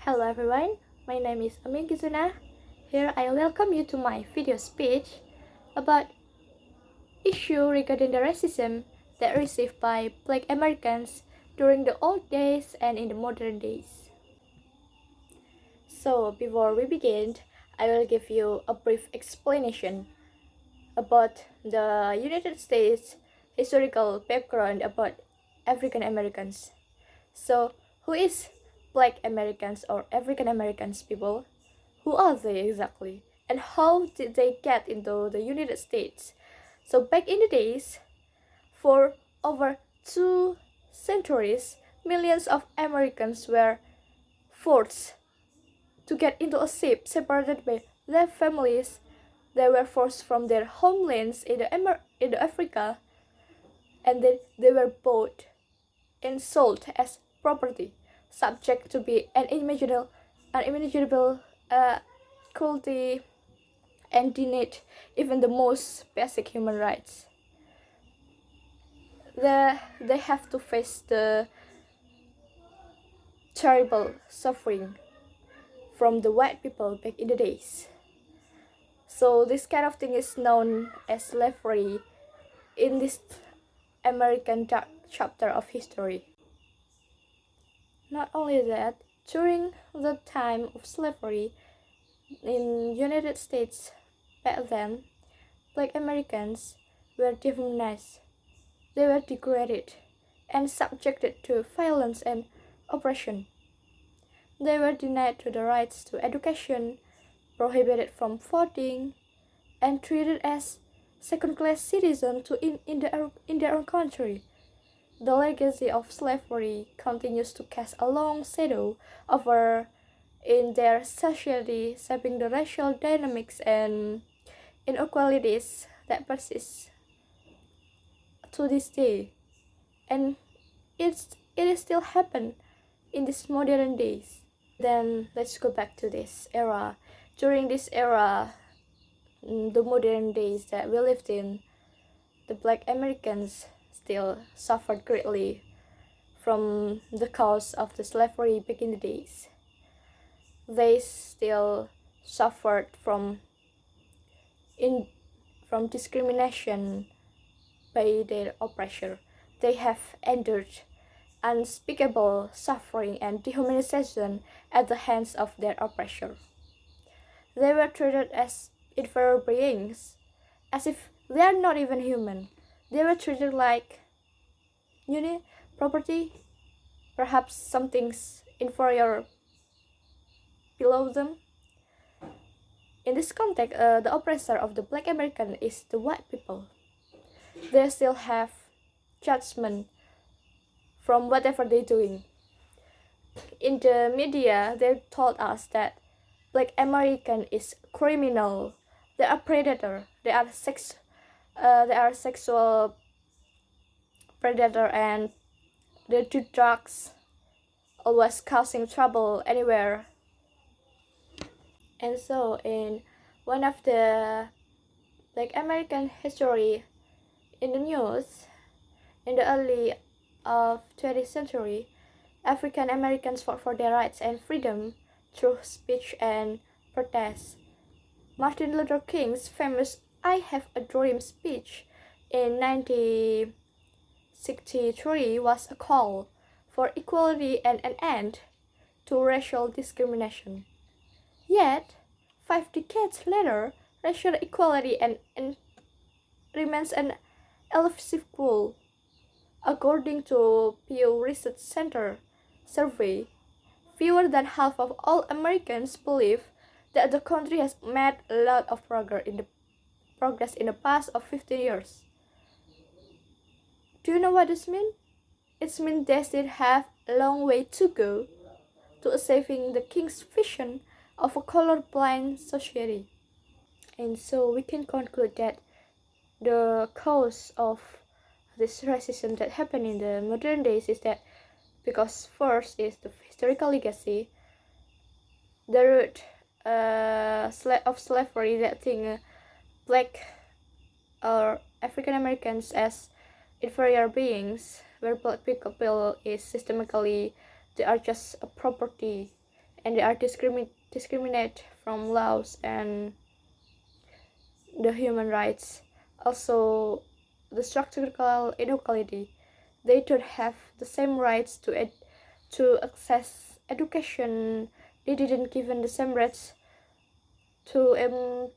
Hello everyone, my name is Yungqi Dzuna. Here I welcome you to my video speech about issue regarding the racism that received by Black Americans during the old days and in the modern days. So before we begin, I will give you a brief explanation about the United States historical background about African Americans. So who is Black Americans or African Americans people? Who are they exactly? And how did they get into the United States? So back in the days, for over 2 centuries, millions of Americans were forced to get into a ship separated by their families. They were forced from their homelands in Africa, and then they were bought and sold as property, subject to be unimaginable cruelty and denied even the most basic human rights. They have to face the terrible suffering from the white people back in the days. So this kind of thing is known as slavery in this American dark chapter of history. Not only that, during the time of slavery in United States back then, Black Americans were demonized. They were degraded and subjected to violence and oppression. They were denied the rights to education, prohibited from voting, and treated as second-class citizens in their own country. The legacy of slavery continues to cast a long shadow over in their society, shaping the racial dynamics and inequalities that persist to this day, and it is still happen in these modern days. Then let's go back to this era. During this era, the modern days that we lived in, the Black Americans still suffered greatly from the cause of the slavery back in the days. They still suffered from discrimination by their oppressor. They have endured unspeakable suffering and dehumanization at the hands of their oppressor. They were treated as inferior beings, as if they are not even human. They were treated like property, perhaps something's inferior below them. In this context, the oppressor of the Black American is the white people. They still have judgment from whatever they're doing. In the media, they told us that Black American is criminal. They are predator. They are sexual predator, and they do drugs, always causing trouble anywhere. And so, in one of the Black American history in the news, in the early of 20th century, African Americans fought for their rights and freedom through speech and protest. Martin Luther King's famous "I Have a Dream" speech in 1963 was a call for equality and an end to racial discrimination. Yet, 5 decades later, racial equality and remains an elusive goal. According to Pew Research Center survey, fewer than half of all Americans believe that the country has made a lot of progress in the past of 50 years. Do you know what this means? It means they still have a long way to go to achieving the King's vision of a colorblind society. And so we can conclude that the cause of this racism that happened in the modern days is that because first is the historical legacy, the root of slavery, that thing Black or African Americans as inferior beings, where Black people is systemically they are just a property and they are discriminated from laws and the human rights. Also, the structural inequality. They don't have the same rights to access education. They didn't given the same rights to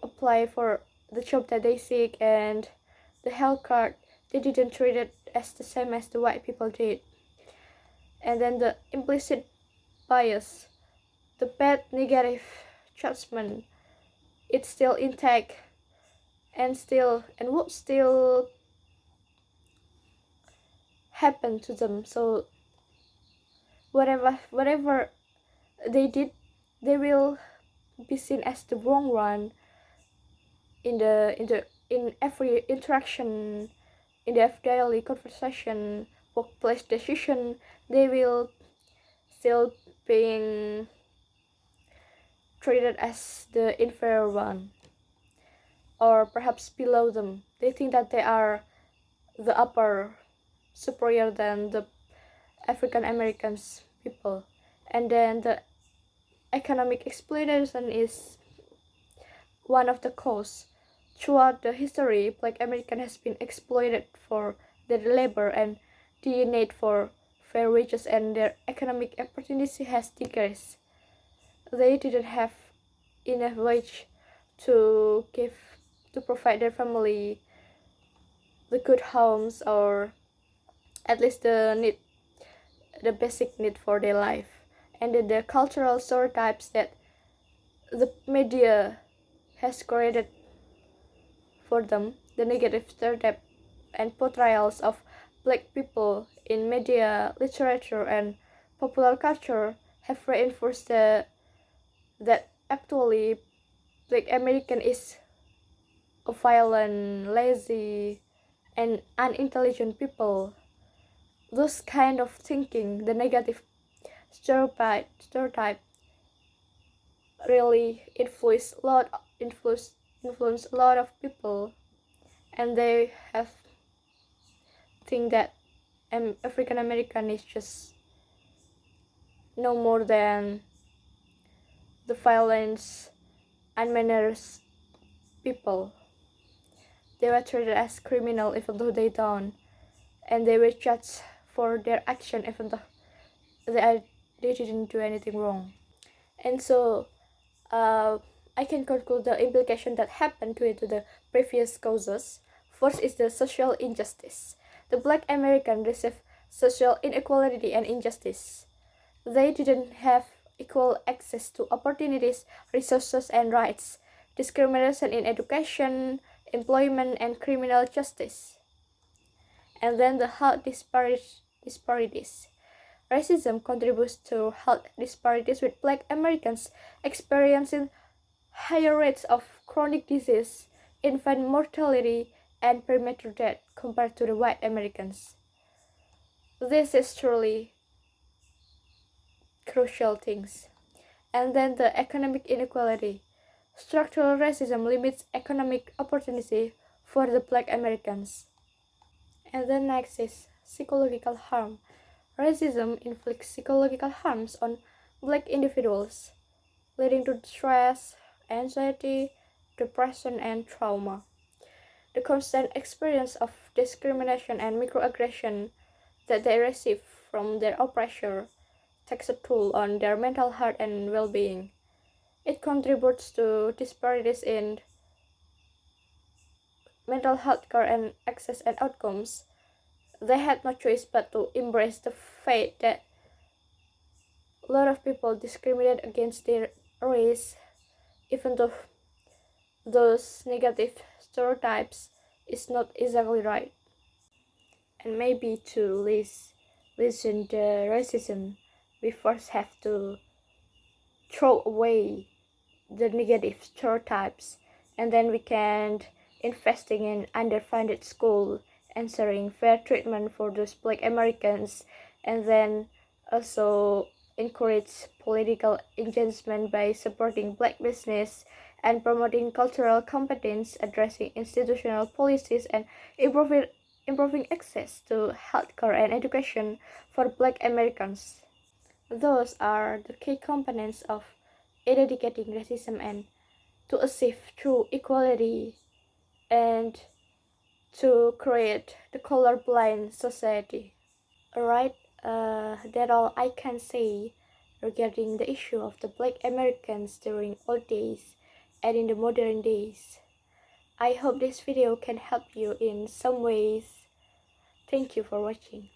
apply for the job that they seek, and the health card. They didn't treat it as the same as the white people did. And then the implicit bias, the bad negative judgment, it's still intact and would still happen to them. So whatever they did, they will be seen as the wrong one in every interaction, in their daily conversation, workplace decision. They will still being treated as the inferior one, or perhaps below them. They think that they are the upper superior than the African Americans people. And then the economic exploitation is one of the causes. Throughout the history, Black American has been exploited for their labor and the need for fair wages, and their economic opportunity has decreased. They didn't have enough wage to provide their family the good homes, or at least the basic need for their life. And then the cultural stereotypes that the media has created for them, the negative stereotype and portrayals of Black people in media, literature, and popular culture have reinforced that actually Black American is a violent, lazy, and unintelligent people. Those kind of thinking, the negative stereotype really influence a lot of people, and they have think that African American is just no more than the violence and manners people. They were treated as criminal even though they don't, and they were judged for their action even though they didn't do anything wrong. And so I can conclude the implication that happened due to the previous causes. First is the social injustice. The Black American received social inequality and injustice. They didn't have equal access to opportunities, resources, and rights. Discrimination in education, employment, and criminal justice. And then the health disparities. Racism contributes to health disparities, with Black Americans experiencing higher rates of chronic disease, infant mortality, and premature death compared to the white Americans. This is truly crucial things. And then the economic inequality. Structural racism limits economic opportunity for the Black Americans. And then next is psychological harm. Racism inflicts psychological harms on Black individuals, leading to stress, anxiety, depression, and trauma. The constant experience of discrimination and microaggression that they receive from their oppressor takes a toll on their mental health and well-being. It contributes to disparities in mental health care and access and outcomes. They had no choice but to embrace the fact that a lot of people discriminate against their race, even though those negative stereotypes is not exactly right. And maybe to listen the racism, we first have to throw away the negative stereotypes, and then we can investing in underfunded school, ensuring fair treatment for those Black Americans, and then also encourage political engagement by supporting Black business and promoting cultural competence, addressing institutional policies, and improving access to healthcare and education for Black Americans. Those are the key components of eradicating racism and to achieve true equality and to create the colorblind society. Alright, that's all I can say regarding the issue of the Black Americans during old days and in the modern days. I hope this video can help you in some ways. Thank you for watching.